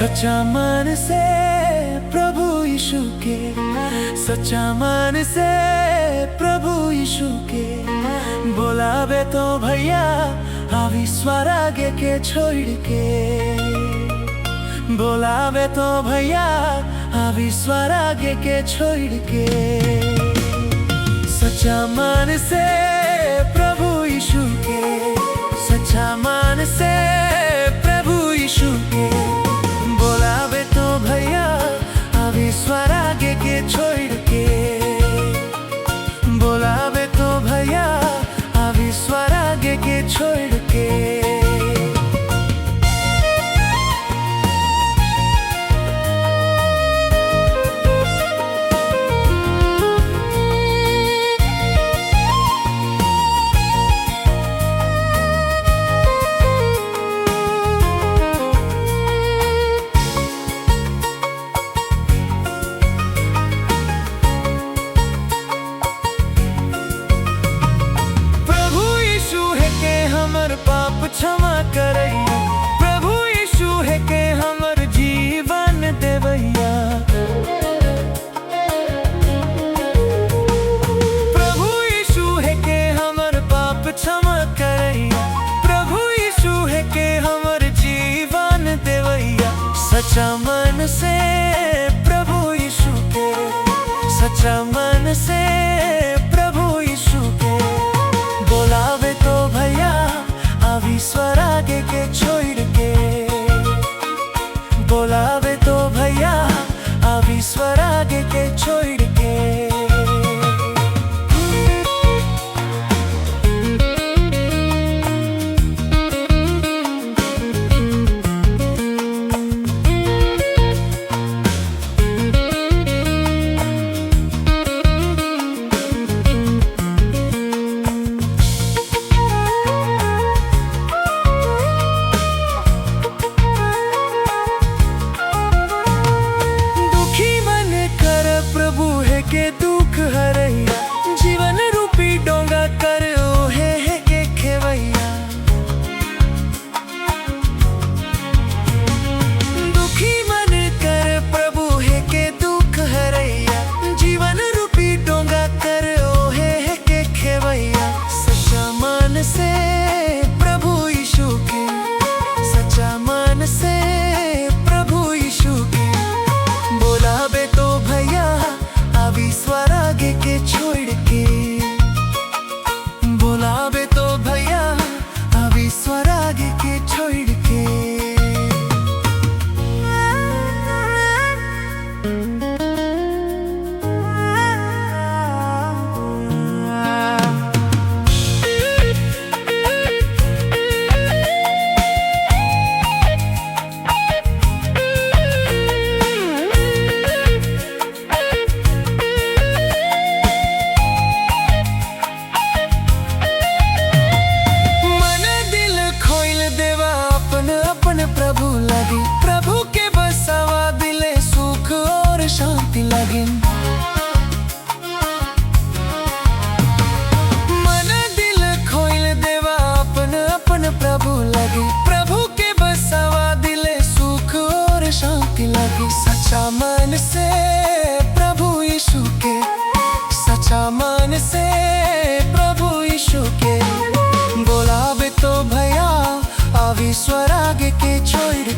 सच्चा मन से प्रभु यीशु के, सच्चा मन से प्रभु यीशु के बोलावे तो भैया अभी स्वर आगे के छोड़ के, बोलावे तो भैया अभी स्वर आगे के छोड़ के। सच्चा मन से प्रभु यीशु के, सच्चा मन से प्रभु यीशु के बोलावे तो भैया अभी स्वर आगे के छोड़ के, बोलावे तो भैया अभी स्वर आगे के छोड़ के। पाप क्षमा करैया, प्रभु यीशु है के हमर जीवन देवैया। प्रभु यीशु है के हमर पाप क्षमा करैया, प्रभु यीशु है के हमर जीवन देवैया। सच्चा मन से प्रभु यीशु के, सच्चा मन से प्रभु यीशु के बोलावे तो भैया अभी स्वर आगे के छोड़ के, बोलावे तो भैया अभी स्वर आगे के छोड़ के। के दुख हरैया, जीवन रूपी डोंगा कर ओहे है के खेवैया। दुखी मन कर प्रभु है के दुख हरैया, जीवन रूपी डोंगा कर ओहे है के खेवैया। सच्चा मन से प्रभु यीशु के, सच्चा मन से प्रभु यीशु के बोलावे तो भैया अभी स्वर आगे के छोड़ के, बोलावे तो भैया अभी स्वर आगे के छोड़ के। प्रभु लगी, प्रभु के बसावा दिले सुख और शांति लगी। मन दिल खोल देवा अपन अपन प्रभु लगी, प्रभु के बसावा दिले सुख और शांति लगी। सच्चा मन से प्रभु यीशु के, सच्चा मन से प्रभु यीशु के बोलावे तो भैया अभी स्वर आगे के छोड़